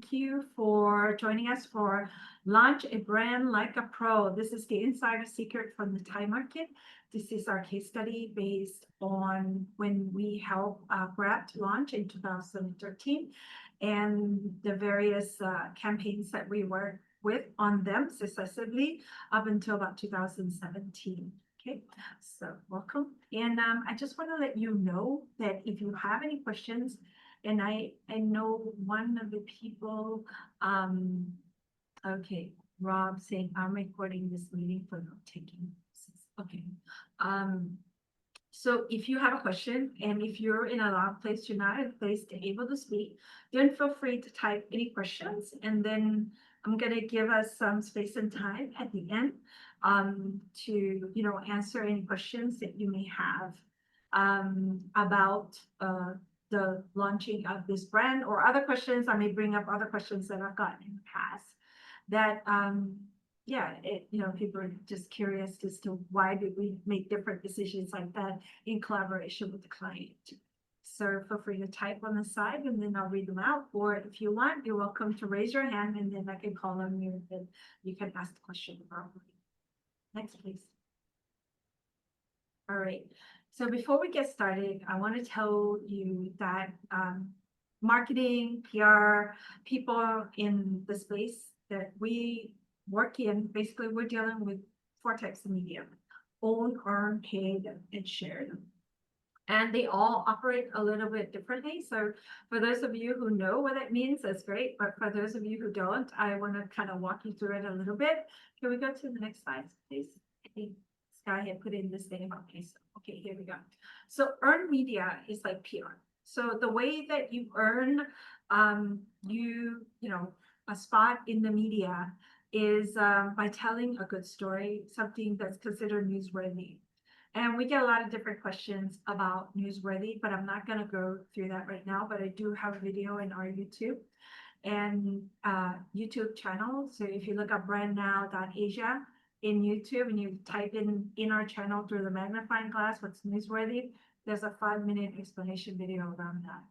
Thank you for joining us for Launch a Brand Like a Pro. This is the insider secret from the Thai market. This is our case study based on when we helped Grab to launch in 2013 and the various campaigns that we worked with on them successively up until about 2017. Okay, so welcome. And I just want to let you know that if you have any questions, and I know one of the people, um, okay, Rob saying I'm recording this meeting for note taking. Okay. Um, so if you have a question and if you're in a loud place, you're not in a place to able to speak, then feel free to type any questions and then I'm gonna give us some space and time at the end to answer any questions that you may have about the launching of this brand or other questions. I may bring up other questions that I've gotten in the past that people are just curious as to why did we make different decisions like that in collaboration with the client. So feel free to type on the side and then I'll read them out. Or if you want, you're welcome to raise your hand and then I can call on you and you can ask the question verbally. Next, please. All right. So before we get started, I want to tell you that marketing, PR, people in the space that we work in, basically we're dealing with four types of media: own, earn, paid, and shared. And they all operate a little bit differently. So for those of you who know what that means, that's great. But for those of you who don't, I want to kind of walk you through it a little bit. Can we go to the next slide, please? I think Sky had put in this thing about case. Okay, here we go. So earned media is like PR. So the way that you earn, a spot in the media is by telling a good story, something that's considered newsworthy. And we get a lot of different questions about newsworthy, but I'm not going to go through that right now. But I do have a video in our YouTube and YouTube channel. So if you look up brandnow.asia in YouTube and you type in our channel through the magnifying glass what's newsworthy, there's a 5-minute explanation video around that.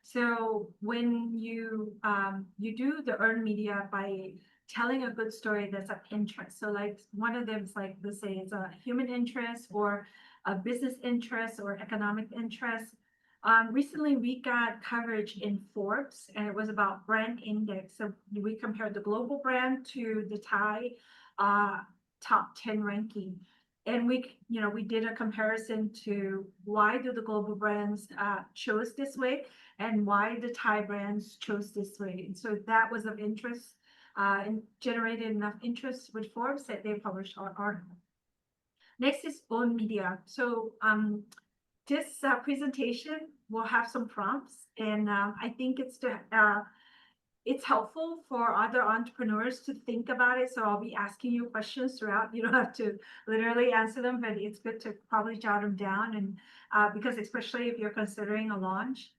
So when you do the earned media by telling a good story that's of interest. So like one of them is like, let's say it's a human interest or a business interest or economic interest. Recently we got coverage in Forbes and it was about brand index. So we compared the global brand to the Thai top 10 ranking. And we did a comparison to why do the global brands chose this way and why the Thai brands chose this way. And so that was of interest and generated enough interest with Forbes that they published our article. Next is own media. So this presentation will have some prompts, and I think it's helpful for other entrepreneurs to think about it. So I'll be asking you questions throughout. You don't have to literally answer them, but it's good to probably jot them down. And because especially if you're considering a launch,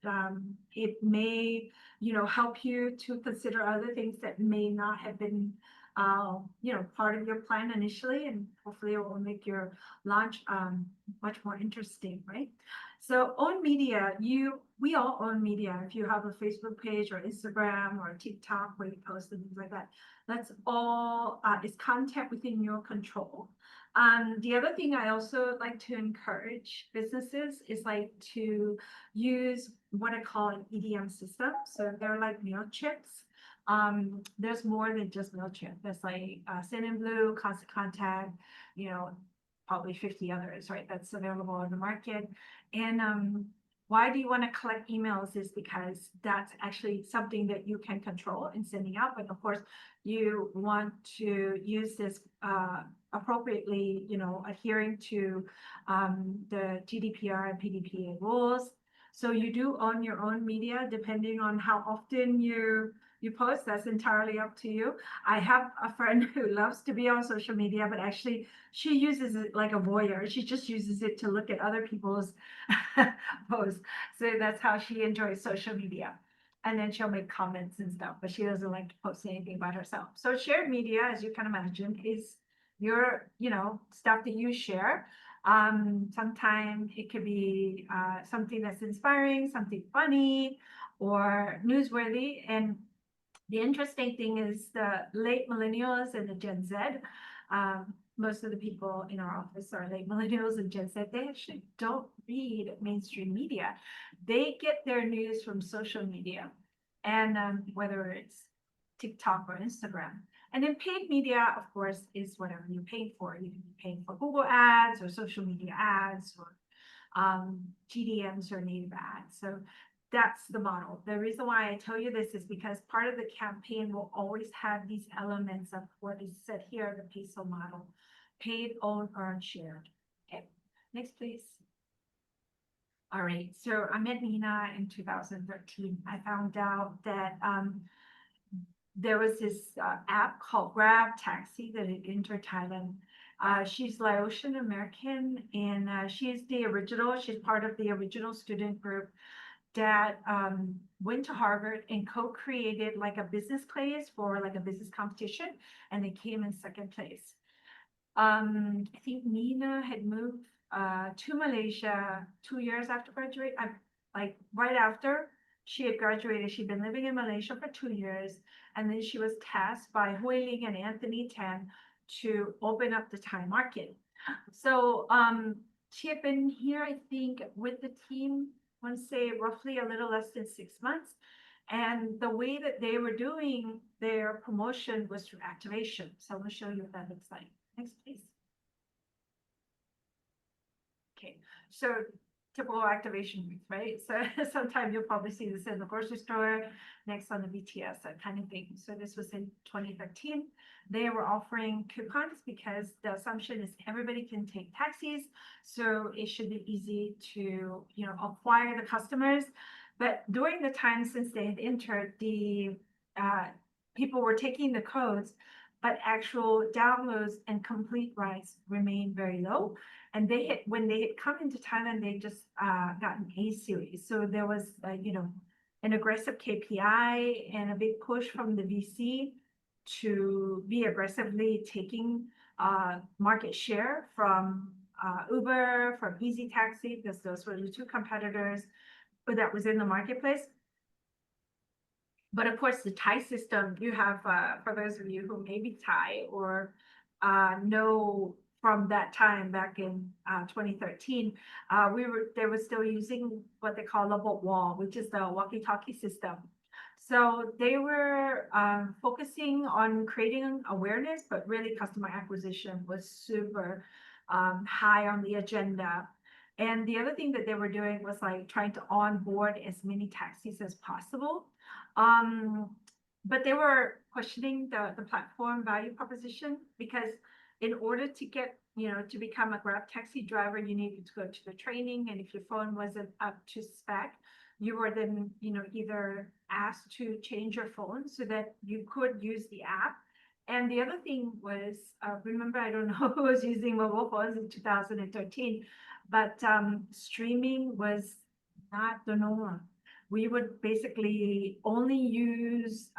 it may, help you to consider other things that may not have been, part of your plan initially. And hopefully it will make your launch much more interesting, right? So own media, we all own media. If you have a Facebook page or Instagram or TikTok where you post and things like that, that's all is content within your control. The other thing I also like to encourage businesses is like to use what I call an EDM system. So they're like MailChimps. There's more than just MailChimp. There's like Sendinblue, Constant Contact, probably 50 others, right? That's available on the market. And why do you want to collect emails is because that's actually something that you can control in sending out. But of course, you want to use this appropriately, adhering to the GDPR and PDPA rules. So you do own your own media depending on how often you post. That's entirely up to you. I have a friend who loves to be on social media, but actually she uses it like a voyeur. She just uses it to look at other people's posts. So that's how she enjoys social media. And then she'll make comments and stuff, but she doesn't like to post anything about herself. So shared media, as you can imagine, is your, stuff that you share. Sometimes it could be something that's inspiring, something funny or newsworthy. And The interesting thing is the late millennials and the Gen Z. Most of the people in our office are late millennials and Gen Z. They actually don't read mainstream media. They get their news from social media, and whether it's TikTok or Instagram. And then paid media, of course, is whatever you're paying for. You can be paying for Google ads or social media ads or GDMs or native ads. So that's the model. The reason why I tell you this is because part of the campaign will always have these elements of what is said here, the peso model: paid, owned, earned, shared. Okay, next please. All right, so I met Nina in 2013. I found out that there was this app called Grab Taxi that had entered Thailand. She's Laotian American, and she's she's part of the original student group that went to Harvard and co-created like a business class for like a business competition, and they came in second place. I think Nina had moved to Malaysia 2 years after graduate. Like right after she had graduated, she'd been living in Malaysia for 2 years, and then she was tasked by Hui Ling and Anthony Tan to open up the Thai market. So she had been here, I think, with the team, I want to say roughly a little less than 6 months. And the way that they were doing their promotion was through activation. So I'm going to show you what that looks like. Next, please. Okay, so typical activation week, right? So sometime you'll probably see this in the grocery store, next on the BTS, that kind of thing. So this was in 2013. They were offering coupons because the assumption is everybody can take taxis, so it should be easy to, acquire the customers. But during the time since they had entered, the people were taking the codes, but actual downloads and complete rides remained very low. And when they had come into Thailand, they just got an A series. So there was, an aggressive KPI and a big push from the VC to be aggressively taking market share from Uber, from Easy Taxi, because those were the two competitors that was in the marketplace. But of course, the Thai system, you have, for those of you who may be Thai or know from that time back in 2013, they were still using what they call a boat wall, which is the walkie-talkie system. So they were focusing on creating awareness, but really customer acquisition was super high on the agenda. And the other thing that they were doing was like trying to onboard as many taxis as possible. But they were questioning the platform value proposition, because in order to get, to become a Grab taxi driver, you needed to go to the training. And if your phone wasn't up to spec, you were then, either asked to change your phone so that you could use the app. And the other thing was, remember, I don't know who was using mobile phones in 2013, but streaming was not the norm. We would basically only use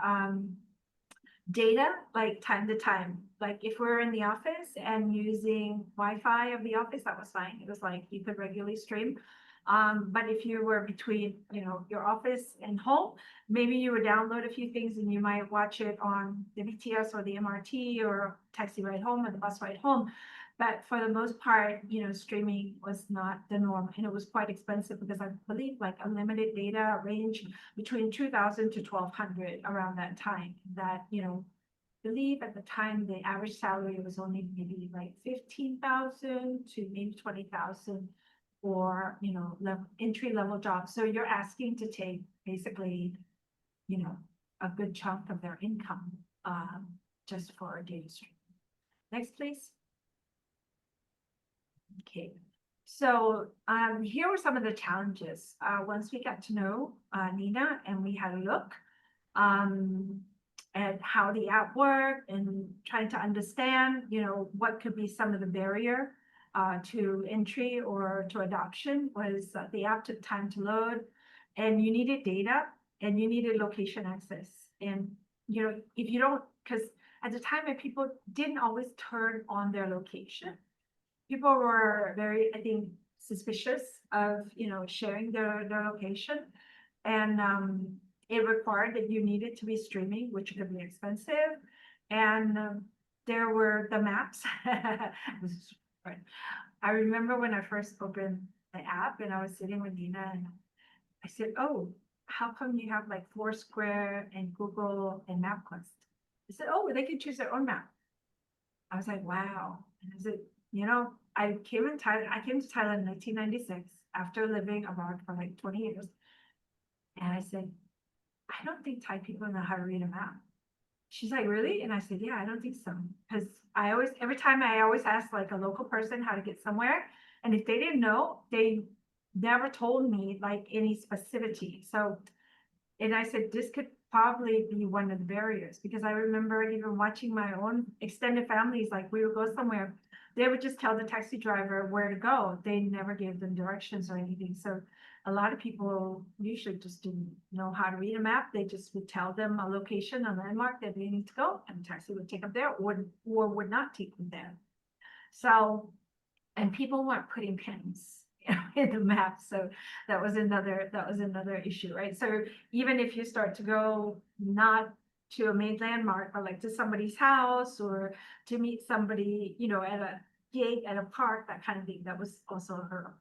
data like time to time. Like if we're in the office and using Wi-Fi of the office, that was fine. It was like you could regularly stream. But if you were between, your office and home, maybe you would download a few things and you might watch it on the BTS or the MRT or taxi ride home or the bus ride home. But for the most part, streaming was not the norm, and it was quite expensive because I believe like unlimited data range between 2,000 to 1,200 around that time. That, believe at the time the average salary was only maybe like 15,000 to maybe 20,000 for, entry level jobs. So you're asking to take basically, a good chunk of their income just for a data stream. Next, please. Okay, so here were some of the challenges. Once we got to know Nina and we had a look at how the app worked and trying to understand, what could be some of the barrier to entry or to adoption, was the app took time to load, and you needed data and you needed location access. And, if you don't, because at the time people didn't always turn on their location. People were very, I think, suspicious of, sharing their location. And it required that you needed to be streaming, which could be expensive. And there were the maps. This is right. I remember when I first opened the app and I was sitting with Nina and I said, "Oh, how come you have like Foursquare and Google and MapQuest?" I said, "Oh, they can choose their own map." I was like, "Wow." And I said, I came in Thailand. I came to Thailand in 1996 after living abroad for like 20 years. And I said, "I don't think Thai people know how to read a map." She's like, "Really?" And I said, "Yeah, I don't think so." Because every time I always ask like a local person how to get somewhere. And if they didn't know, they never told me like any specificity. So, and I said, this could probably be one of the barriers because I remember even watching my own extended families, like we would go somewhere, they would just tell the taxi driver where to go. They never gave them directions or anything. So a lot of people usually just didn't know how to read a map. They just would tell them a location, a landmark that they need to go, and the taxi would take them there or would not take them there. So, and people weren't putting pins in the map. So that was another issue, right? So even if you start to go not to a main landmark, but like to somebody's house or to meet somebody, at a gate at a park, that kind of thing, that was also a hurdle.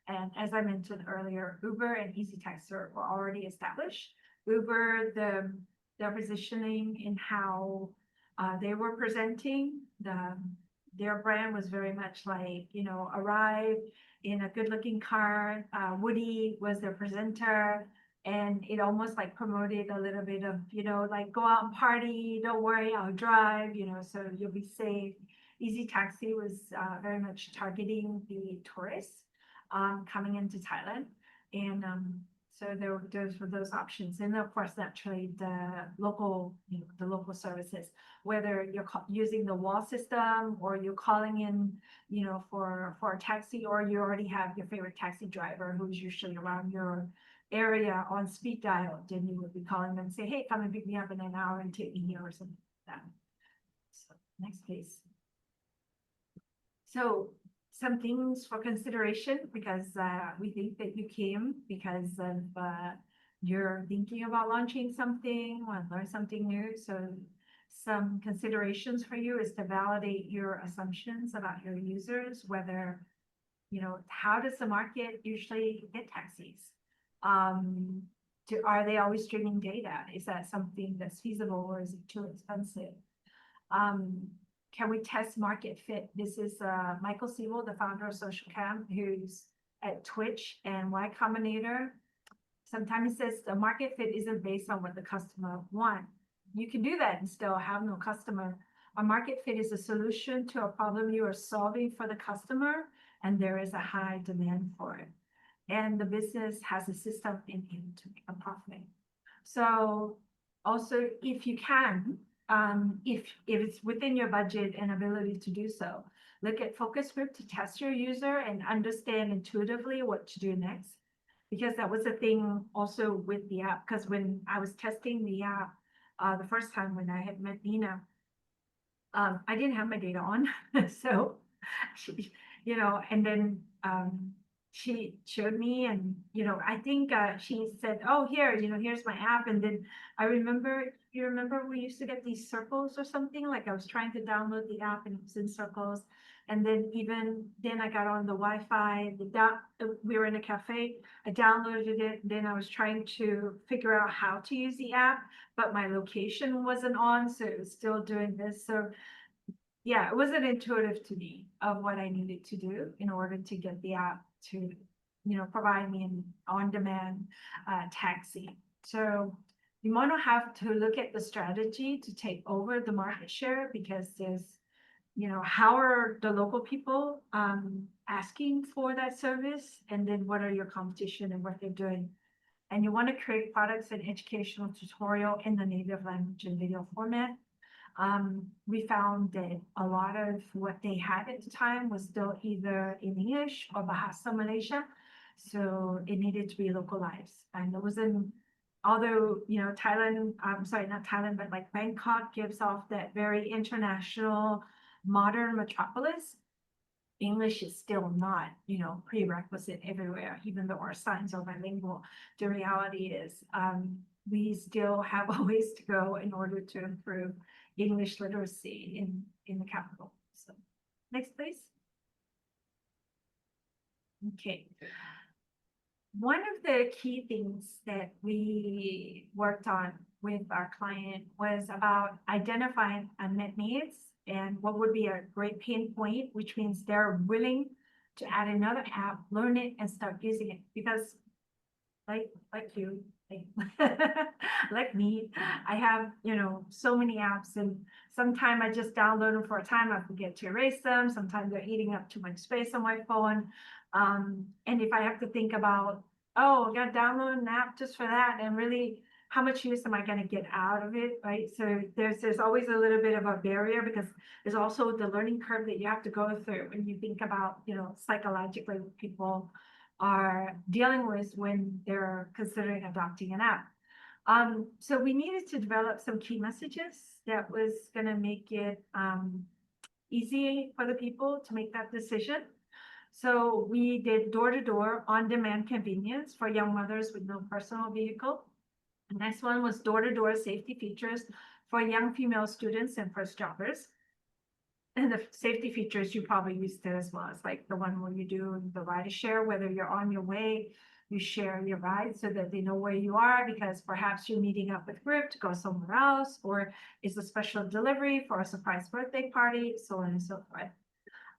And as I mentioned earlier, Uber and Easy Taxi were already established. Uber, their positioning in how they were presenting their brand was very much like, arrive in a good looking car. Woody was their presenter, and it almost like promoted a little bit of, like go out and party, don't worry, I'll drive, so you'll be safe. Easy Taxi was very much targeting the tourists coming into Thailand. And so those were those options. And of course, naturally, the local services, whether you're using the wall system or you're calling in, for a taxi, or you already have your favorite taxi driver who's usually around your area on speed dial, then you would be calling them and say, "Hey, come and pick me up in an hour and take me here," or something like that. So next case. So some things for consideration, because we think that you came because of you're thinking about launching something, want to learn something new. So some considerations for you is to validate your assumptions about your users, whether, how does the market usually get taxis? Are they always streaming data? Is that something that's feasible, or is it too expensive? Can we test market fit? This is Michael Siebel, the founder of Social Cam, who's at Twitch and Y Combinator. Sometimes he says the market fit isn't based on what the customer wants. You can do that and still have no customer. A market fit is a solution to a problem you are solving for the customer, and there is a high demand for it. And the business has a system in it to make a profit. So also, if you can, if it's within your budget and ability to do so, look at focus group to test your user and understand intuitively what to do next. Because that was a thing also with the app. Because when I was testing the app the first time when I had met Nina, I didn't have my data on. So, and then she showed me, and I think she said, "Oh, here's my app." And then you remember we used to get these circles or something, like I was trying to download the app and it was in circles. And then I got on the Wi-Fi, we were in a cafe, I downloaded it, then I was trying to figure out how to use the app, but my location wasn't on, so it was still doing this. So yeah, it wasn't intuitive to me of what I needed to do in order to get the app to, provide me an on-demand taxi. So you want to have to look at the strategy to take over the market share, because there's, how are the local people asking for that service? And then what are your competition and what they're doing? And you want to create products and educational tutorial in the native language and video format. We found that a lot of what they had at the time was still either in English or Bahasa Malaysia. So it needed to be localized. And it wasn't, although, Thailand, I'm sorry, not Thailand, but like Bangkok gives off that very international, modern metropolis, English is still not, prerequisite everywhere, even though our signs are bilingual. The reality is, we still have a ways to go in order to improve English literacy in the capital. So next, please. Okay. One of the key things that we worked on with our client was about identifying unmet needs and what would be a great pain point, which means they're willing to add another app, learn it, and start using it. Because like you, like, like me, I have, so many apps, and sometimes I just download them for a time. I forget to erase them. Sometimes they're eating up too much space on my phone. And if I have to think about, oh, I got to download an app just for that, and really, how much use am I going to get out of it, right? So there's always a little bit of a barrier, because there's also the learning curve that you have to go through when you think about, psychologically what people are dealing with when they're considering adopting an app. So we needed to develop some key messages that was going to make it easy for the people to make that decision. So we did door-to-door on-demand convenience for young mothers with no personal vehicle. The next one was door-to-door safety features for young female students and first jobbers. And the safety features you probably used it as well. It's like the one where you do the ride share, whether you're on your way, you share your ride so that they know where you are, because perhaps you're meeting up with group to go somewhere else, or it's a special delivery for a surprise birthday party, so on and so forth.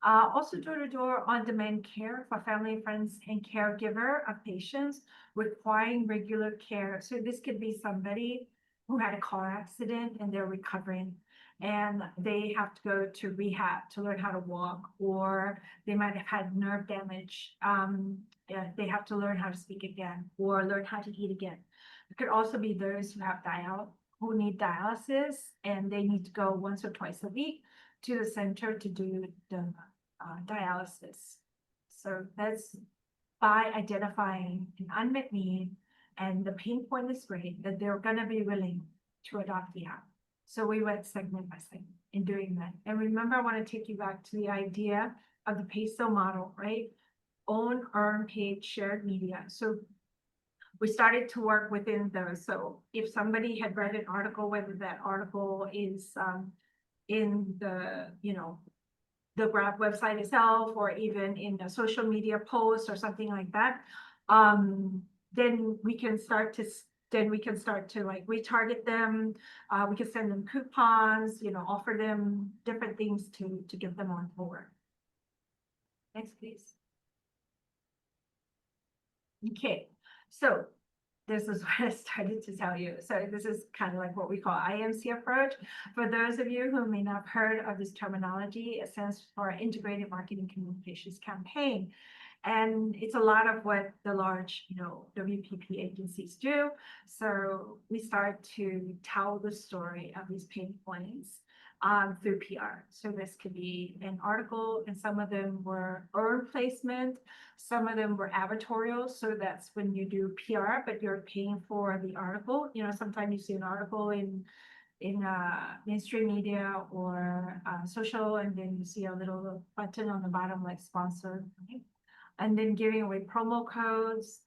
Also door-to-door on-demand care for family, friends, and caregiver of patients requiring regular care. So this could be somebody who had a car accident and they're recovering, and they have to go to rehab to learn how to walk, or they might have had nerve damage. They have to learn how to speak again, or learn how to eat again. It could also be those who need dialysis, and they need to go once or twice a week to the center to do the dialysis. So that's by identifying an unmet need, and the pain point is great, that they're going to be willing to adopt the app. So we went segment by segment in doing that. And remember, I want to take you back to the idea of the peso model, right? Own, earn, paid, shared media. So we started to work within those. So if somebody had read an article, whether that article is in the Grab website itself, or even in a social media post or something like that, then we can start to like retarget them. We can send them coupons, offer them different things to get them on board. Next, please. Okay, so this is what I started to tell you. So this is kind of like what we call IMC approach. For those of you who may not have heard of this terminology, it stands for Integrated Marketing Communications Campaign. And it's a lot of what the large, WPP agencies do. So we start to tell the story of these pain points through PR. So this could be an article, and some of them were earned placement, some of them were advertorial. So that's when you do PR, but you're paying for the article. Sometimes you see an article in mainstream media or social, and then you see a little button on the bottom like sponsored. Right? And then giving away promo codes.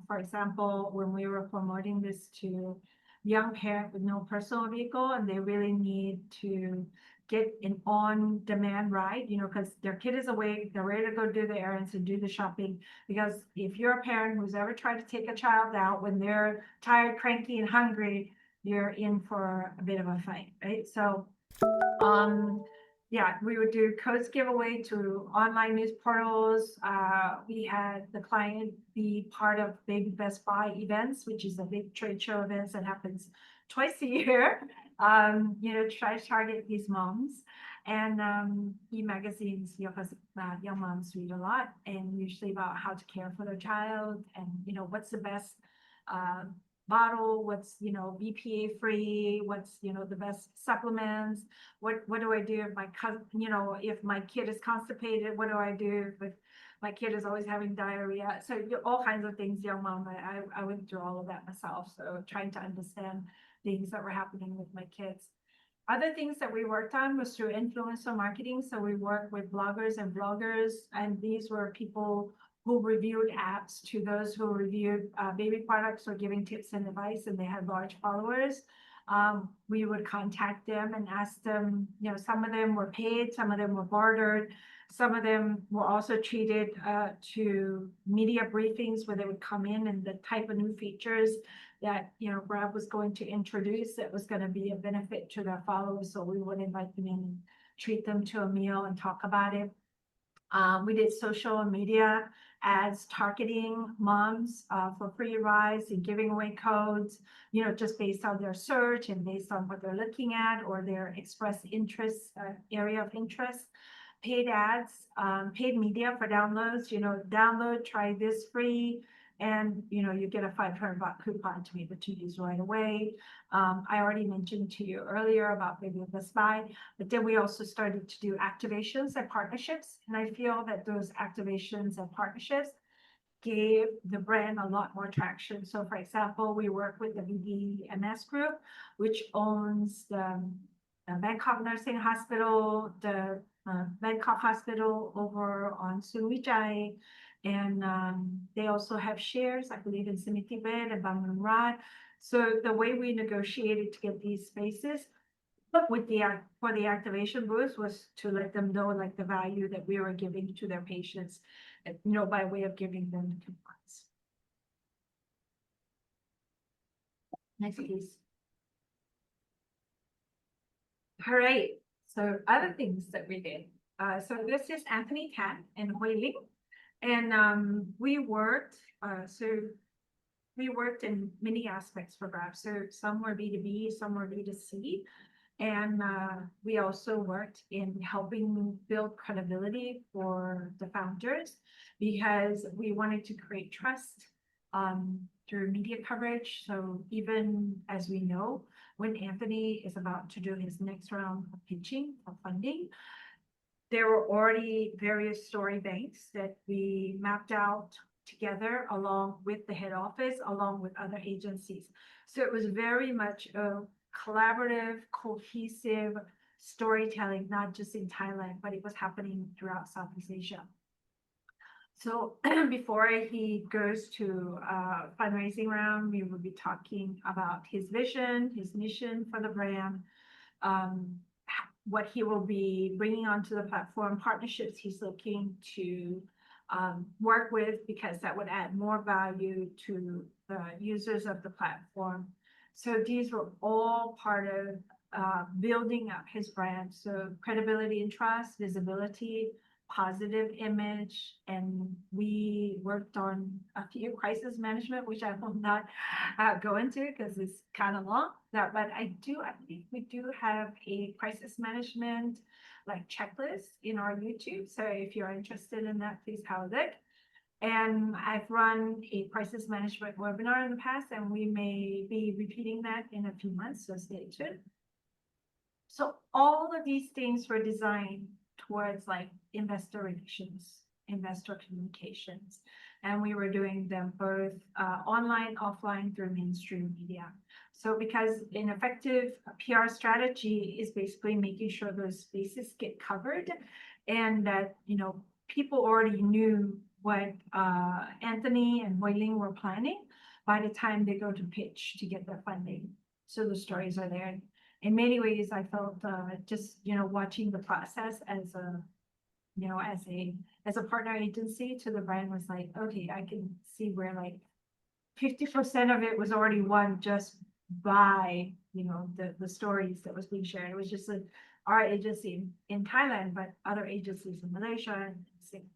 For example, when we were promoting this to young parent with no personal vehicle, and they really need to get an on-demand ride, because their kid is awake, they're ready to go do the errands and do the shopping. Because if you're a parent who's ever tried to take a child out when they're tired, cranky, and hungry, you're in for a bit of a fight, right? So, yeah, we would do codes giveaway to online news portals. We had the client be part of Baby Best Buy events, which is a big trade show event that happens twice a year, try to target these moms. And e-magazines, because young moms read a lot, and usually about how to care for their child, and, what's the best bottle, what's BPA free, what's the best supplements, what do I do if my cousin, if my kid is constipated, what do I do if my kid is always having diarrhea? So all kinds of things, young mom. I went through all of that myself, so trying to understand things that were happening with my kids. Other things that we worked on was through influencer marketing. So we worked with bloggers and vloggers, and these were people who reviewed apps to those who reviewed baby products or giving tips and advice, and they had large followers. We would contact them and ask them, you know, some of them were paid, some of them were bartered, some of them were also treated to media briefings where they would come in and the type of new features that, you know, Grab was going to introduce that was going to be a benefit to their followers. So we would invite them in and treat them to a meal and talk about it. We did social media ads targeting moms for free rides and giving away codes, you know, just based on their search and based on what they're looking at or their express interest, area of interest. Paid ads, paid media for downloads, you know, download, try this free, and, you know, you get a 500-baht coupon to be able to use right away. I already mentioned to you earlier about maybe Best Buy, but then we also started to do activations and partnerships. And I feel that those activations and partnerships gave the brand a lot more traction. So for example, we work with the BDMS group, which owns the Bangkok Nursing Hospital, the Bangkok Hospital over on Suwijai. And they also have shares, I believe, in Simi Tibet and Bang Rad. So the way we negotiated to get these spaces with for the activation booths was to let them know like the value that we were giving to their patients, you know, by way of giving them coupons. Next, please. All right. So other things that we did. So this is Anthony Tan and Hui Ling. And we worked in many aspects for Grab. So some were B2B, some were B2C. And we also worked in helping build credibility for the founders because we wanted to create trust through media coverage. So even as we know, when Anthony is about to do his next round of pitching for funding, there were already various story banks that we mapped out together along with the head office, along with other agencies. So it was very much a collaborative, cohesive storytelling, not just in Thailand, but it was happening throughout Southeast Asia. So before he goes to fundraising round, we will be talking about his vision, his mission for the brand, what he will be bringing onto the platform, partnerships he's looking to work with, because that would add more value to the users of the platform. So these were all part of building up his brand. So credibility and trust, visibility, positive image, and we worked on a few crisis management, which I will not go into because it's kind of long. But I think we do have a crisis management like checklist in our YouTube. So if you're interested in that, please have a look. And I've run a crisis management webinar in the past, and we may be repeating that in a few months, so stay tuned. So all of these things were designed towards like investor relations, investor communications. And we were doing them both online, offline, through mainstream media. So because an effective PR strategy is basically making sure those spaces get covered and that, you know, people already knew what Anthony and Hui Ling were planning by the time they go to pitch to get their funding. So the stories are there. In many ways, I felt just, you know, watching the process as a, you know, as a partner agency to the brand was like, okay, I can see where like 50% of it was already won just by, you know, the stories that was being shared. It was just our agency in Thailand, but other agencies in Malaysia and Singapore.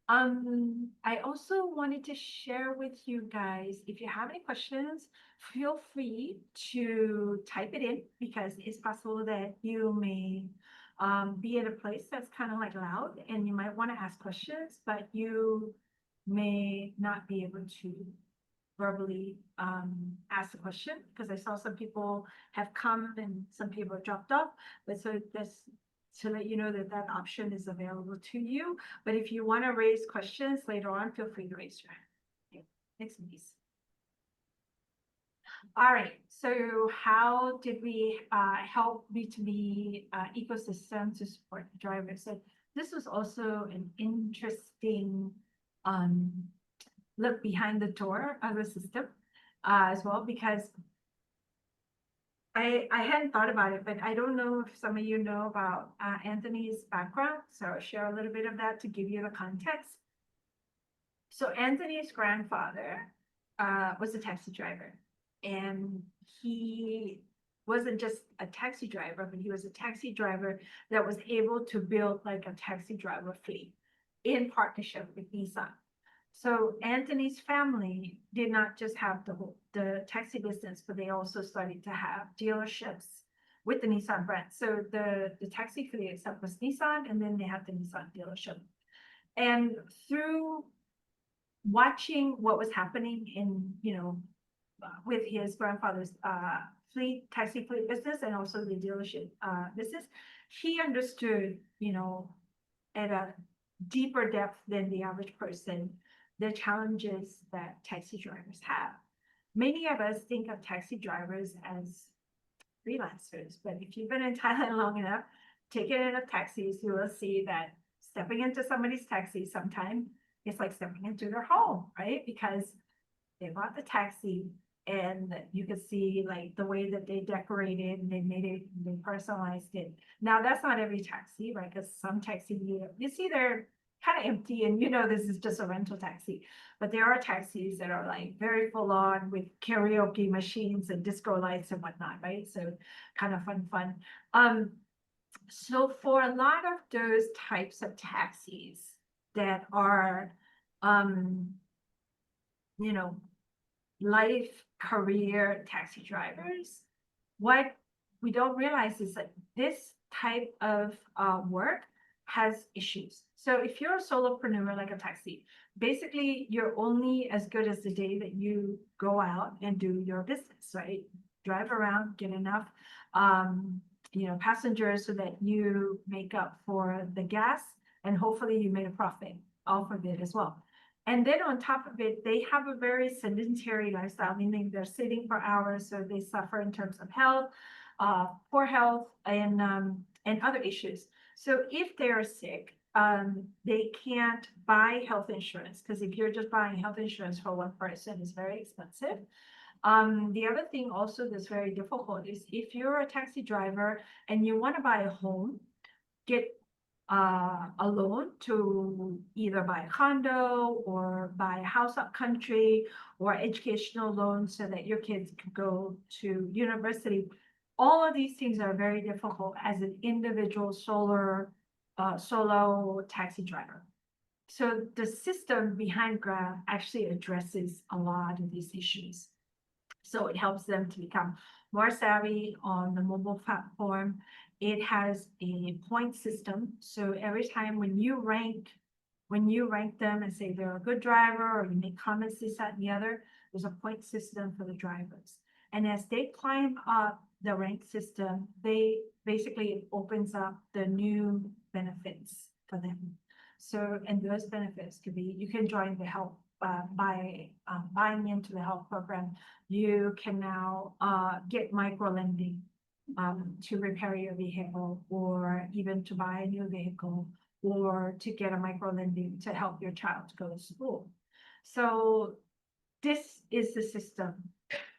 I also wanted to share with you guys, if you have any questions, feel free to type it in, because it's possible that you may be at a place that's kind of like loud and you might want to ask questions, but you may not be able to verbally ask the question, because I saw some people have come and some people have dropped off. But so that's to let you know that that option is available to you. But if you want to raise questions later on, feel free to raise your hand. Okay. Next, please. All right, so how did we help B2B ecosystem to support the drivers? So this was also an interesting um, look behind the door of the system as well, because I hadn't thought about it, but I don't know if some of you know about Anthony's background. So I'll share a little bit of that to give you the context. So Anthony's grandfather was a taxi driver, and he wasn't just a taxi driver, but he was a taxi driver that was able to build like a taxi driver fleet in partnership with Nissan. So Anthony's family did not just have the taxi business, but they also started to have dealerships with the Nissan brand. So the taxi fleet itself was Nissan, and then they had the Nissan dealership. And through watching what was happening in, with his grandfather's taxi fleet business and also the dealership business, he understood, at a deeper depth than the average person, the challenges that taxi drivers have. Many of us think of taxi drivers as freelancers, but if you've been in Thailand long enough, taking enough taxis, you will see that stepping into somebody's taxi sometimes it's like stepping into their home, right? Because they bought the taxi and you could see like the way that they decorated and they made it, they personalized it. Now that's not every taxi, right? Because some taxi you see they're kind of empty and this is just a rental taxi. But there are taxis that are like very full on with karaoke machines and disco lights and whatnot, right? So kind of fun. So for a lot of those types of taxis that are you know, life career taxi drivers, what we don't realize is that this type of work has issues. So if you're a solopreneur like a taxi, basically you're only as good as the day that you go out and do your business, right? Drive around, get enough passengers so that you make up for the gas, and hopefully you made a profit off of it as well. And then on top of it, they have a very sedentary lifestyle, meaning they're sitting for hours, so they suffer in terms of health, poor health, and other issues. So if they're sick, they can't buy health insurance, because if you're just buying health insurance for one person, it's very expensive. The other thing also that's very difficult is if you're a taxi driver and you want to buy a home, get a loan to either buy a condo or buy a house up country, or educational loans so that your kids can go to university. All of these things are very difficult as an individual solo taxi driver. So the system behind Grab actually addresses a lot of these issues. So it helps them to become more savvy on the mobile platform. It has a point system. So every time when you rank them and say they're a good driver, or you make comments, this, that, and the other, there's a point system for the drivers. And as they climb up the rank system, they basically it opens up the new benefits for them. So, and those benefits could be, you can join the help by buying into the health program. You can now get micro lending to repair your vehicle, or even to buy a new vehicle, or to get a micro lending to help your child go to school. So this is the system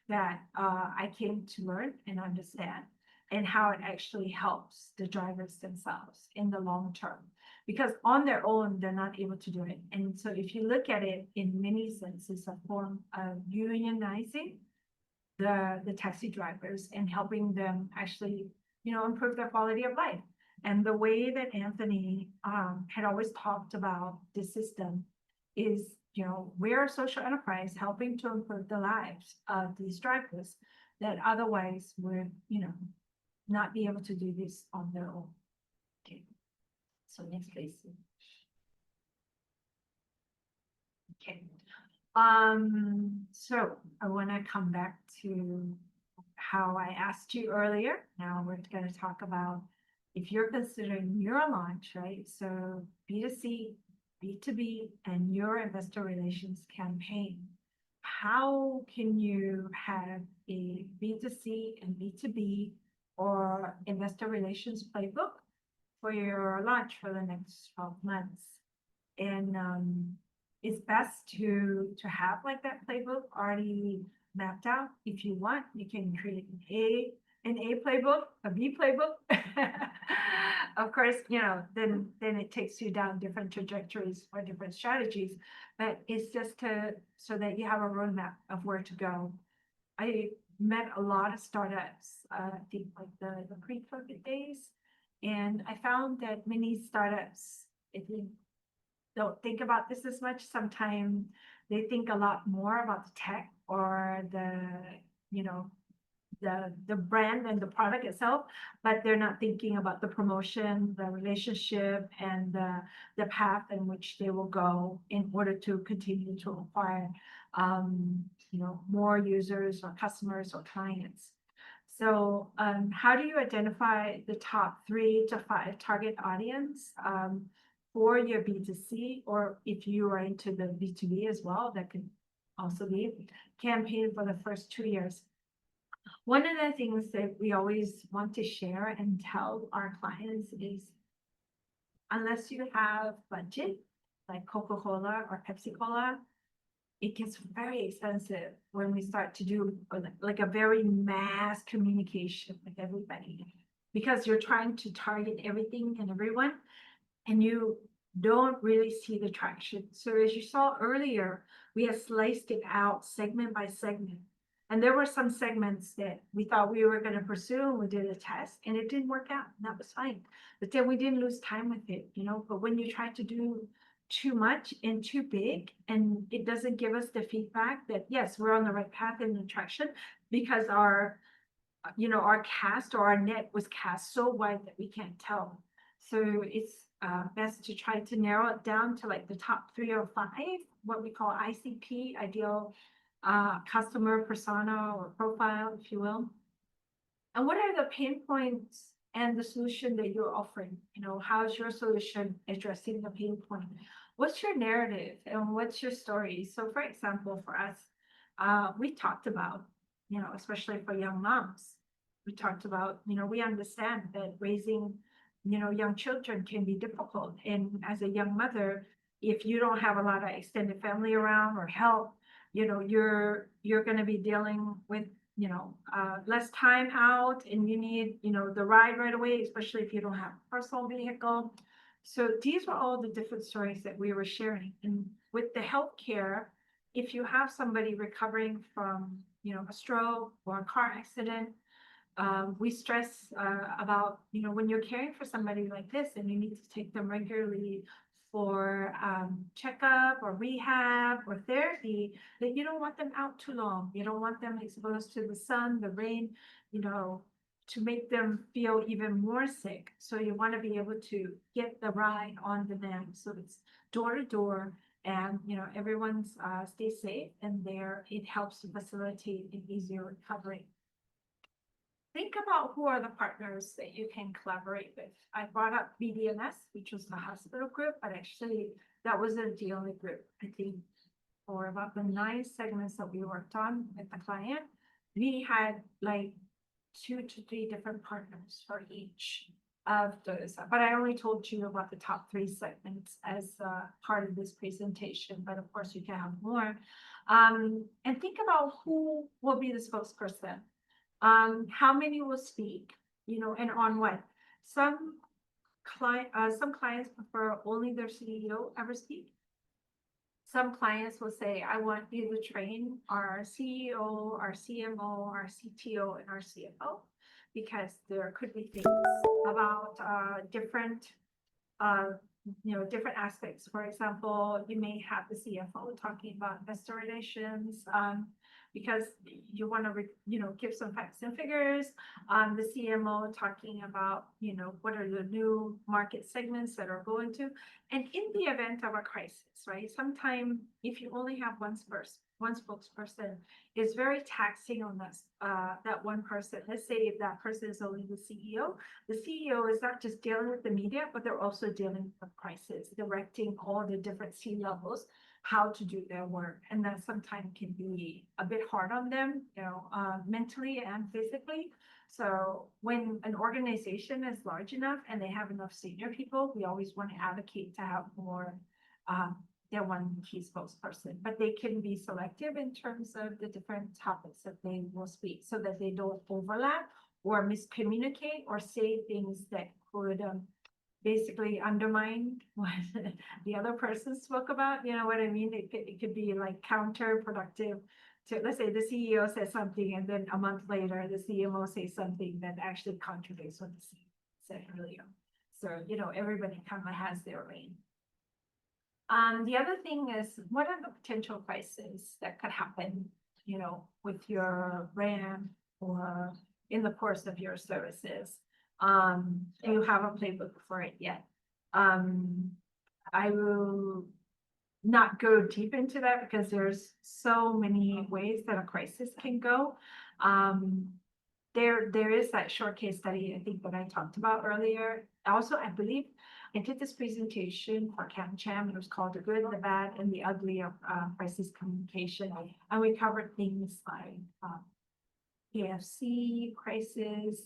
that I came to learn and understand, and how it actually helps the drivers themselves in the long term. Because on their own, they're not able to do it. And so if you look at it in many senses, a form of unionizing the taxi drivers and helping them actually, improve their quality of life. And the way that Anthony had always talked about the system is, we're a social enterprise helping to improve the lives of these drivers that otherwise would, not be able to do this on their own. Okay. So next please. Okay. So I want to come back to how I asked you earlier. Now we're going to talk about if you're considering your launch, right? So B2C, B2B, and your investor relations campaign. How can you have a B2C and B2B or investor relations playbook for your launch for the next 12 months. And it's best to have like that playbook already mapped out. If you want, you can create an A playbook, a B playbook. Of course, then it takes you down different trajectories for different strategies. But it's just so that you have a roadmap of where to go. I met a lot of startups, I think like the pre-COVID days, and I found that many startups, if you don't think about this as much, sometimes they think a lot more about the tech or you know, the brand and the product itself, but they're not thinking about the promotion, the relationship, and the path in which they will go in order to continue to acquire, more users or customers or clients. So, how do you identify the top 3 to 5 target audience for your B2C, or if you are into the B2B as well, that could also be campaign for the first 2 years? One of the things that we always want to share and tell our clients is, unless you have budget, like Coca-Cola or Pepsi-Cola, it gets very expensive when we start to do like a very mass communication with everybody, because you're trying to target everything and everyone, and you don't really see the traction. So as you saw earlier, we have sliced it out segment by segment. And there were some segments that we thought we were going to pursue, and we did a test and it didn't work out. And that was fine. But then we didn't lose time with it, But when you try to do too much and too big, and it doesn't give us the feedback that, yes, we're on the right path in the traction, because our cast or our net was cast so wide that we can't tell. So it's best to try to narrow it down to like the top 3 or 5, what we call ICP, ideal customer persona or profile, if you will. And what are the pain points and the solution that you're offering? How's your solution addressing the pain point? What's your narrative and what's your story? So for example, for us, we talked about, especially for young moms, we talked about, we understand that raising, young children can be difficult. And as a young mother, if you don't have a lot of extended family around or help, you're going to be dealing with, less time out, and you need, the ride right away, especially if you don't have a personal vehicle. So these were all the different stories that we were sharing. And with the healthcare, if you have somebody recovering from, a stroke or a car accident, we stress about, when you're caring for somebody like this and you need to take them regularly for checkup or rehab or therapy, that you don't want them out too long. You don't want them exposed to the sun, the rain, to make them feel even more sick. So you want to be able to get the ride on demand. So it's door to door, and everyone's stay safe, and it helps to facilitate an easier recovery. Think about who are the partners that you can collaborate with. I brought up BDMS, which was the hospital group, but actually that wasn't the only group. I think for about the 9 segments that we worked on with the client, we had like 2 to 3 different partners for each of those. But I only told you about the top 3 segments as part of this presentation, but of course you can have more. And think about who will be the spokesperson. How many will speak, and on what? Some clients prefer only their CEO ever speak. Some clients will say, I want you to train our CEO, our CMO, our CTO, and our CFO, because there could be things about different aspects. For example, you may have the CFO talking about investor relations, because you want to, give some facts and figures. The CMO talking about, what are the new market segments that are going to, and in the event of a crisis, right? Sometimes if you only have one spokesperson, it's very taxing on us, that one person. Let's say if that person is only the CEO is not just dealing with the media, but they're also dealing with crisis, directing all the different C-levels how to do their work. And that sometimes can be a bit hard on them, mentally and physically. So when an organization is large enough and they have enough senior people, we always want to advocate to have more than one key spokesperson, but they can be selective in terms of the different topics that they will speak so that they don't overlap or miscommunicate or say things that could basically undermine what the other person spoke about. You know what I mean? It could be like counterproductive to, let's say the CEO says something and then a month later, the CMO says something that actually contradicts what the CEO said earlier. So, you know, everybody kind of has their lane. The other thing is, what are the potential crises that could happen, you know, with your brand or in the course of your services? Do you have a playbook for it yet? I will not go deep into that because there's so many ways that a crisis can go. There is that short case study, I think, that I talked about earlier. Also, I believe I did this presentation for CamCham. It was called The Good, the Bad, and the Ugly of Crisis Communication. And we covered things like KFC crisis,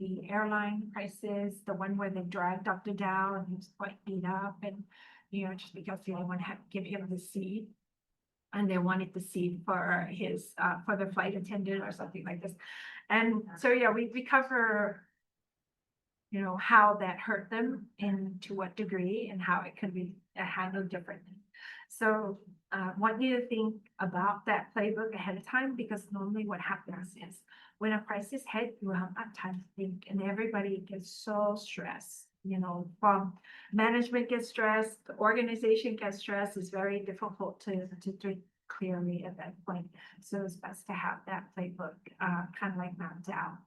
the airline crisis, the one where they dragged Dr. Dow and he was quite beat up, and you know, just because they didn't want to give him the seat, and they wanted the seat for his for the flight attendant or something like this. And so yeah, we cover, you know, how that hurt them and to what degree and how it could be handled differently. So want you to think about that playbook ahead of time, because normally what happens is when a crisis hits, you have not time to think, and everybody gets so stressed. You know, from management gets stressed, the organization gets stressed. It's very difficult to think clearly at that point. So it's best to have that playbook kind of like mapped out.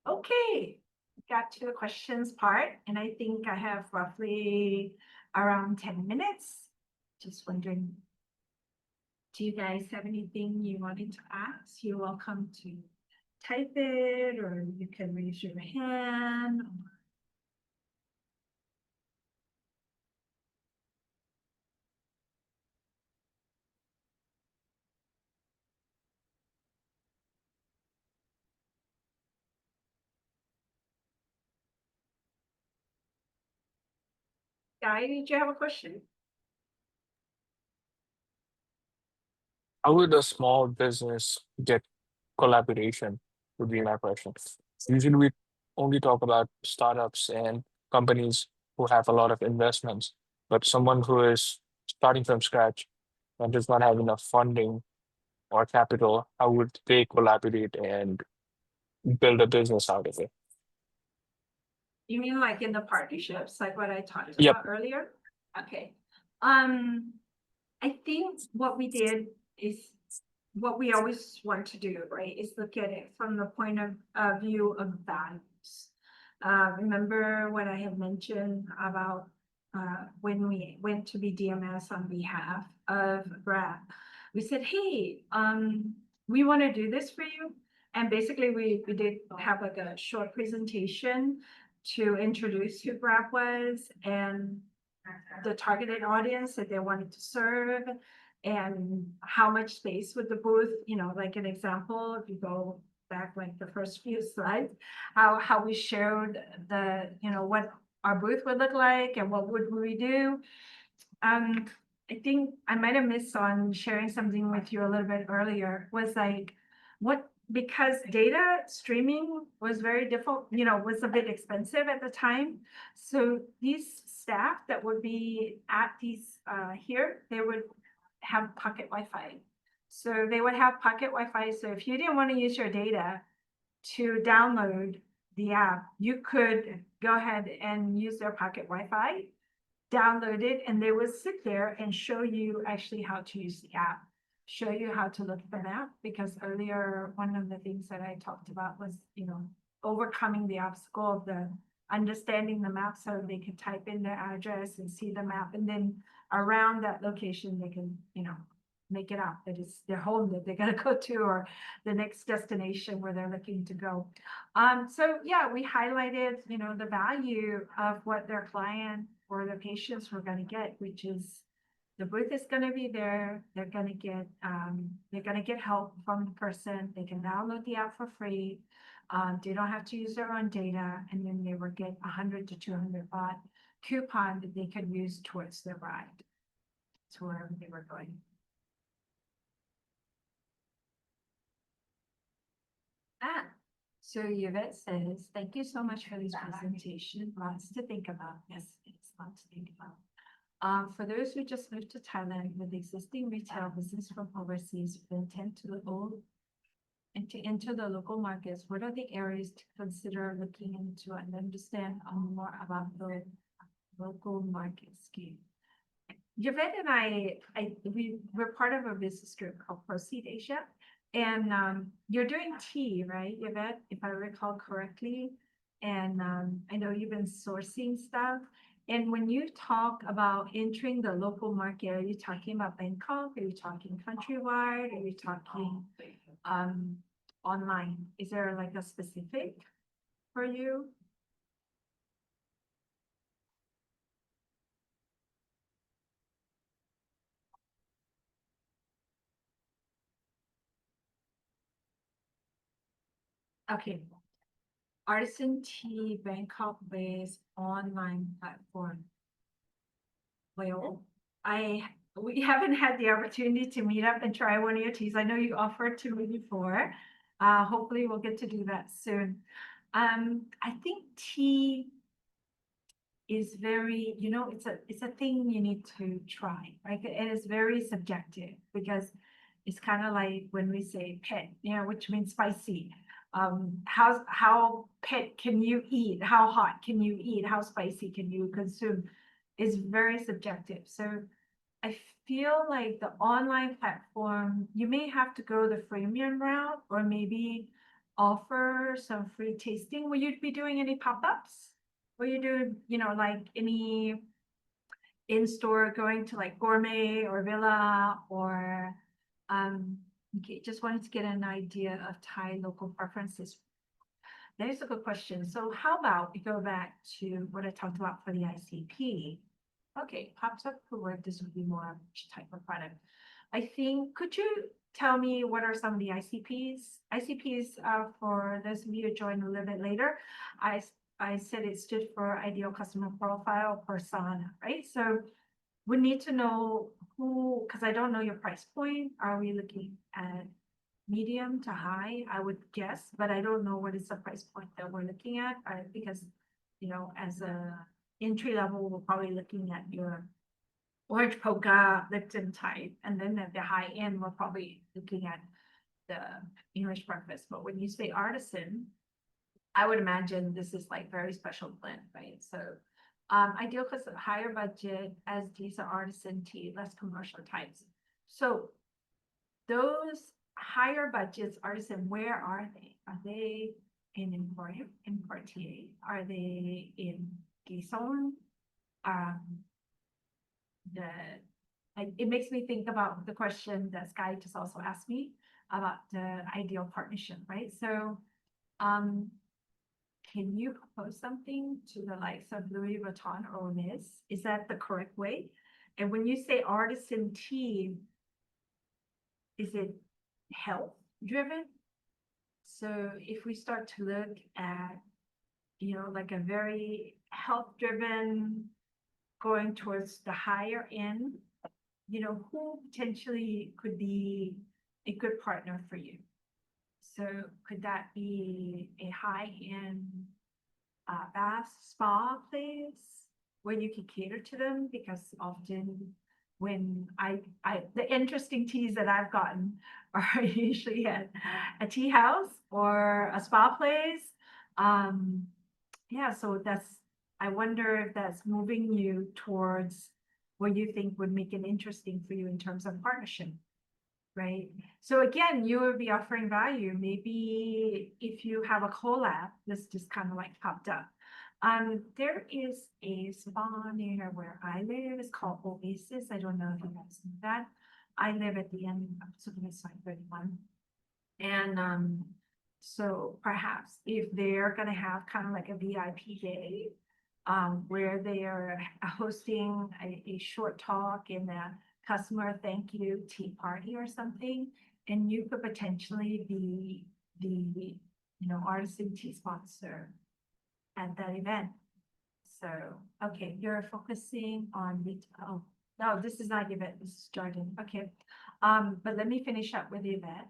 Okay, got to the questions part, and I think I have roughly around 10 minutes. Just wondering, do you guys have anything you wanted to ask? You're welcome to type it, or you can raise your hand. Guy, did you have a question? How would a small business get collaboration? Would be my question. Usually, we only talk about startups and companies who have a lot of investments, but someone who is starting from scratch and does not have enough funding or capital, how would they collaborate and build a business out of it? You mean like in the partnerships, like what I talked Yep. about earlier? Okay. I think what we did is what we always want to do, right? Is look at it from the point of view of values. Remember what I had mentioned about when we went to be DMS on behalf of Grab. We said, hey, we want to do this for you. And basically we did have like a short presentation to introduce who Grab was and the targeted audience that they wanted to serve, and how much space with the booth, you know, like an example, if you go back like the first few slides, how we showed the, you know, what our booth would look like and what would we do. I think I might have missed on sharing something with you a little bit earlier, was like what, because data streaming was very difficult, you know, was a bit expensive at the time. So these staff that would be at these here, they would have pocket Wi-Fi. So they would have pocket Wi-Fi. So if you didn't want to use your data to download the app, you could go ahead and use their pocket Wi-Fi, download it, and they would sit there and show you actually how to use the app, show you how to look at the map. Because earlier, one of the things that I talked about was, you know, overcoming the obstacle of the understanding the map, so they could type in their address and see the map, and then around that location they can, you know, make it out that it's their home that they're going to go to, or the next destination where they're looking to go. So yeah, we highlighted, you know, the value of what their client or their patients were going to get, which is The booth is gonna be there. They're gonna get help from the person. They can download the app for free. They don't have to use their own data, and then they will get 100 to 200 baht coupon that they can use towards their ride to wherever they were going. So Yvette says, thank you so much for this presentation. Lots to think about. Yes, it's lots to think about. For those who just moved to Thailand with existing retail business from overseas with intent to enter the local markets, what are the areas to consider looking into and understand more about the local market scheme? Yvette and we're part of a business group called Proceed Asia. And you're doing tea, right, Yvette, if I recall correctly? And I know you've been sourcing stuff. And when you talk about entering the local market, are you talking about Bangkok? Are you talking countrywide? Are you talking online? Is there like a specific for you? Okay. Artisan Tea Bangkok-based online platform. Well, we haven't had the opportunity to meet up and try one of your teas. I know you offered to me before. Hopefully we'll get to do that soon. I think tea is very, it's a thing you need to try, right? It is very subjective because it's kind of like when we say pet, which means spicy. How pet can you eat? How hot can you eat? How spicy can you consume? Is very subjective. So I feel like the online platform, you may have to go the freemium route or maybe offer some free tasting. Will you be doing any pop-ups? Will you do, like any in-store going to like Gourmet or Villa or okay, just wanted to get an idea of Thai local preferences. That is a good question. So how about we go back to what I talked about for the ICP? Okay, pops up for work. This would be more which type of product. I think, could you tell me what are some of the ICPs? ICPs, for those of you who joined a little bit later, I said it stood for ideal customer profile persona, right? So we need to know who, because I don't know your price point. Are we looking at medium to high? I would guess, but I don't know what is the price point that we're looking at because, as a entry level, we're probably looking at your orange polka Lipton type, and then at the high end, we're probably looking at the English breakfast. But when you say artisan, I would imagine this is like very special blend, right? So ideal because of higher budget, as these are artisan tea, less commercial types. So those higher budgets, artisan, where are they? Are they in Emporium, in Cartier? Are they in Decacorn? It makes me think about the question that Sky just also asked me about the ideal partnership, right? So, can you propose something to the likes of Louis Vuitton or Hermes? Is that the correct way? And when you say artisan tea, is it health driven? So if we start to look at, like a very health driven, going towards the higher end, who potentially could be a good partner for you? So could that be a high-end bath spa place where you can cater to them? Because often when the interesting teas that I've gotten are usually at a tea house or a spa place. Yeah, so I wonder if that's moving you towards what you think would make it interesting for you in terms of partnership. Right. So again, you would be offering value. Maybe if you have a collab, this just kind of like popped up. There is a spa near where I live. It's called Oasis. I don't know if you guys know that. I live at the end of Sukhumvit side 31. And so perhaps if they're gonna have kind of like a VIP day, where they are hosting a short talk in customer thank you tea party or something, and you could potentially be the, artisan tea sponsor at that event. So, okay, you're focusing on oh, no, this is not the event, this is Jordan. Okay. But let me finish up with the event.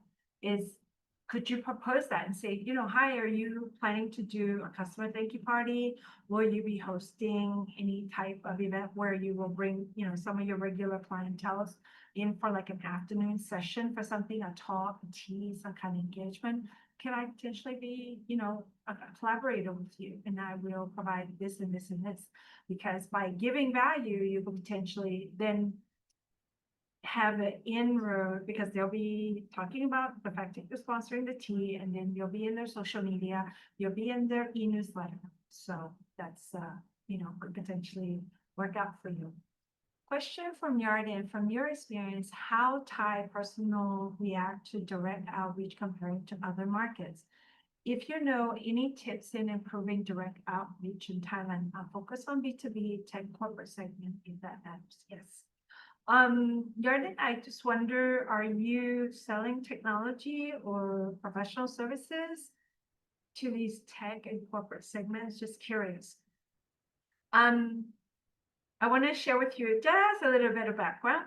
Could you propose that and say, hi, are you planning to do a customer thank you party? Will you be hosting any type of event where you will bring, some of your regular clientele in for like an afternoon session for something, a talk, a tea, some kind of engagement? Can I potentially be, a collaborator with you, and I will provide this and this and this? Because by giving value, you can potentially then have an inroad, because they'll be talking about the fact that you're sponsoring the tea, and then you'll be in their social media, you'll be in their e-newsletter. So that's, could potentially work out for you. Question from Yarden: from your experience, how Thai personal react to direct outreach compared to other markets? If you know any tips in improving direct outreach in Thailand, I'll focus on B2B tech corporate segment, if that matters. Yes. Yarden, I just wonder, are you selling technology or professional services to these tech and corporate segments? Just curious. I want to share with you just a little bit of background.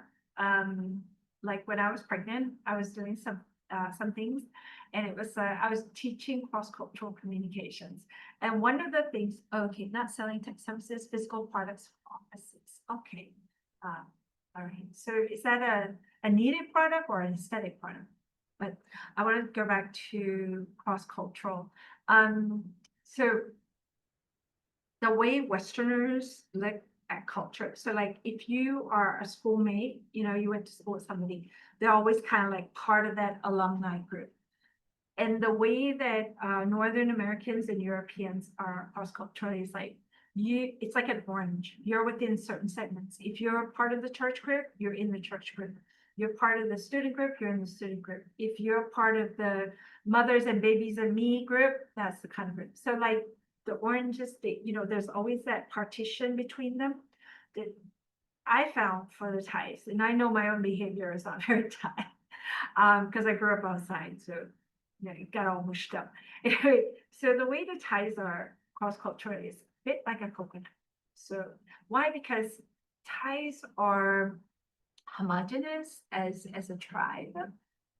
Like when I was pregnant, I was doing some things, and it was I was teaching cross-cultural communications. And one of the things, okay, not selling tech services, physical products for offices. Okay. All right. So is that a needed product or an aesthetic product? But I want to go back to cross-cultural. So the way Westerners look at culture. So like if you are a schoolmate, you went to school with somebody, they're always kind of like part of that alumni group. And the way that Northern Americans and Europeans are cross-culturally is like, it's like an orange. You're within certain segments. If you're part of the church group, you're in the church group. You're part of the student group, you're in the student group. If you're part of the mothers and babies and me group, that's the kind of group. So like the oranges, there's always that partition between them that I found for the Thais. And I know my own behavior is not very Thai because I grew up outside. So it got all mushed up. Anyway, so the way the Thais are cross-cultural is a bit like a coconut. So why? Because Thais are homogenous as a tribe.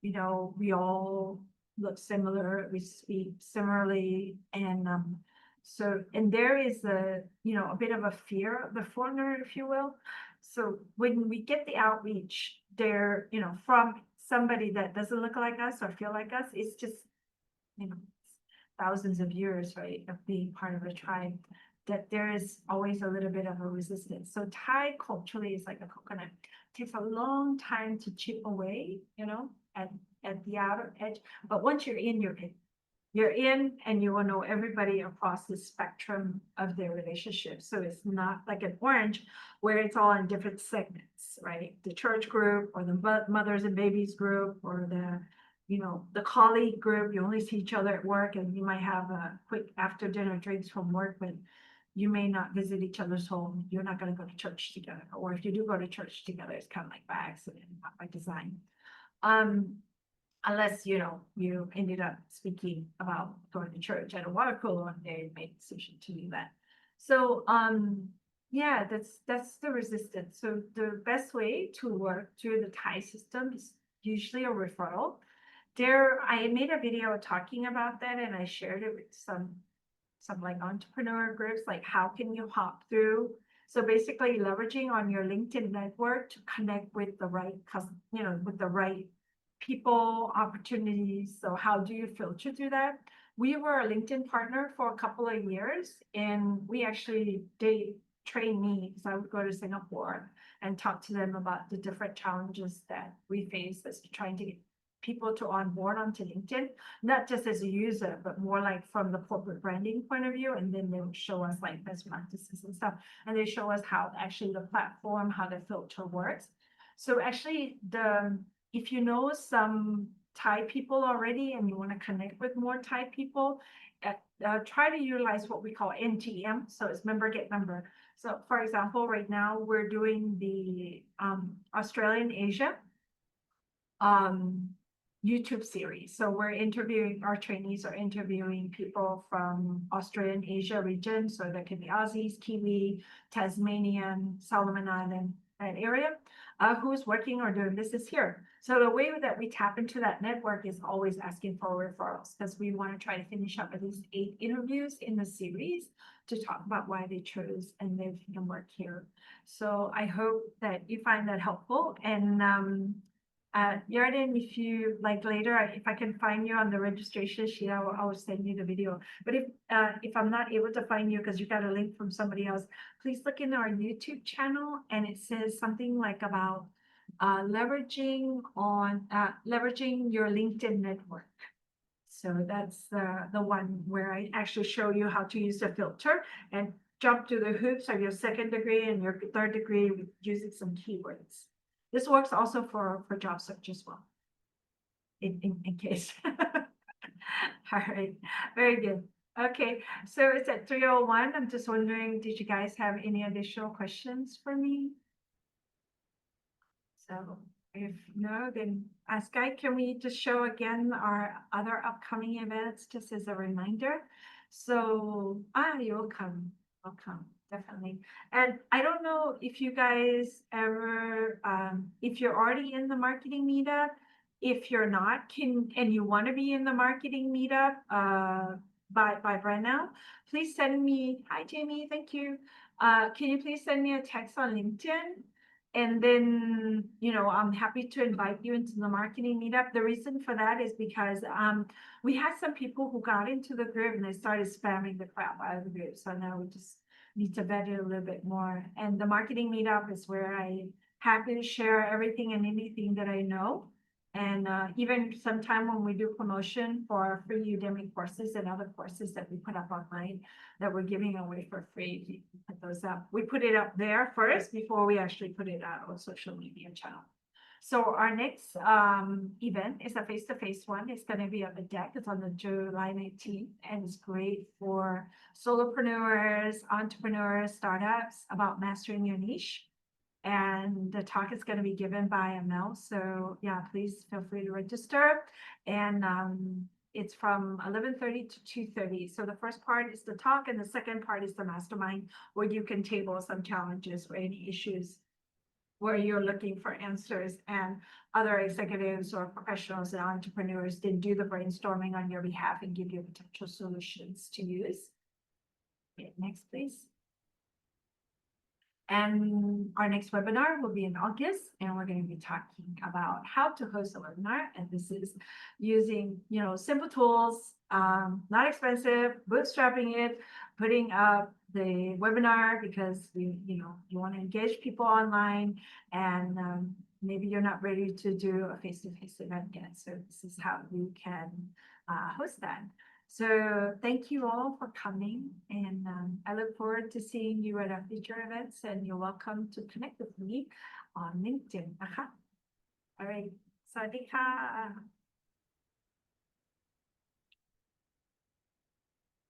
We all look similar, we speak similarly, and and there is a bit of a fear of the foreigner, if you will. So when we get the outreach there, from somebody that doesn't look like us or feel like us, it's just thousands of years, right, of being part of a tribe, that there is always a little bit of a resistance. So Thai culturally is like a coconut. It takes a long time to chip away, at the outer edge. But once you're in, you're in. You're in, and you will know everybody across the spectrum of their relationship. So it's not like an orange where it's all in different segments, right? The church group or the mothers and babies group or the colleague group. You only see each other at work, and you might have a quick after dinner drinks from work, but you may not visit each other's home. You're not going to go to church together. Or if you do go to church together, it's kind of like by accident, not by design. Unless, you ended up speaking about going to church at a water cooler one day and made a decision to do that. So, yeah, that's the resistance. So the best way to work through the Thai system is usually a referral. I made a video talking about that, and I shared it with some like entrepreneur groups, like how can you hop through? So basically leveraging on your LinkedIn network to connect with the right with the right people, opportunities. So how do you filter through that? We were a LinkedIn partner for a couple of years, and they trained me because I would go to Singapore and talk to them about the different challenges that we face as trying to get people to onboard onto LinkedIn, not just as a user, but more like from the corporate branding point of view. And then they would show us like best practices and stuff. And they show us how actually the platform, how the filter works. So actually if you know some Thai people already and you want to connect with more Thai people, try to utilize what we call NTM. So it's member get member. So for example, right now we're doing the Australian Asia YouTube series. So we're interviewing, our trainees are interviewing people from Australian Asia region. So there can be Aussies, Kiwi, Tasmanian, Solomon Island, that area, who's working or doing business here. So the way that we tap into that network is always asking for referrals, because we want to try to finish up at least 8 interviews in the series to talk about why they chose and live and work here. So I hope that you find that helpful. And Yarden, if you like later, if I can find you on the registration sheet, I will send you the video. But if I'm not able to find you because you got a link from somebody else, please look in our YouTube channel, and it says something like about leveraging your LinkedIn network. So that's the one where I actually show you how to use the filter and jump to the hoops of your 2nd degree and your 3rd degree with using some keywords. This works also for job search as well, in case. All right, very good. Okay, so it's at 3:01. I'm just wondering, did you guys have any additional questions for me? So if no, then Sky, can we just show again our other upcoming events just as a reminder? So, you're welcome, definitely. And I don't know if you guys ever, if you're already in the marketing meetup, if you're not, and you want to be in the marketing meetup, by right now, please send me, hi Jamie, thank you. Can you please send me a text on LinkedIn? And then, I'm happy to invite you into the marketing meetup. The reason for that is because we had some people who got into the group and they started spamming the crap out of the group. So now we just need to vet it a little bit more. And the marketing meetup is where I'm happy to share everything and anything that I know. And even sometime when we do promotion for our free Udemy courses and other courses that we put up online that we're giving away for free, we put those up. We put it up there first before we actually put it out on social media channel. So our next event is a face-to-face one. It's going to be at the deck. It's on the July 19th, and it's great for solopreneurs, entrepreneurs, startups about mastering your niche. And the talk is going to be given by Mel. So yeah, please feel free to register. And it's from 11:30 to 2:30. So the first part is the talk, and the second part is the mastermind, where you can table some challenges or any issues where you're looking for answers, and other executives or professionals and entrepreneurs then do the brainstorming on your behalf and give you potential solutions to use. Okay, next, please. And our next webinar will be in August, and we're going to be talking about how to host a webinar. And this is using, simple tools, not expensive, bootstrapping it, putting up the webinar because you want to engage people online, and maybe you're not ready to do a face-to-face event yet. So this is how you can host that. So thank you all for coming, and I look forward to seeing you at our future events, and you're welcome to connect with me on LinkedIn. All right. Sawadee ka.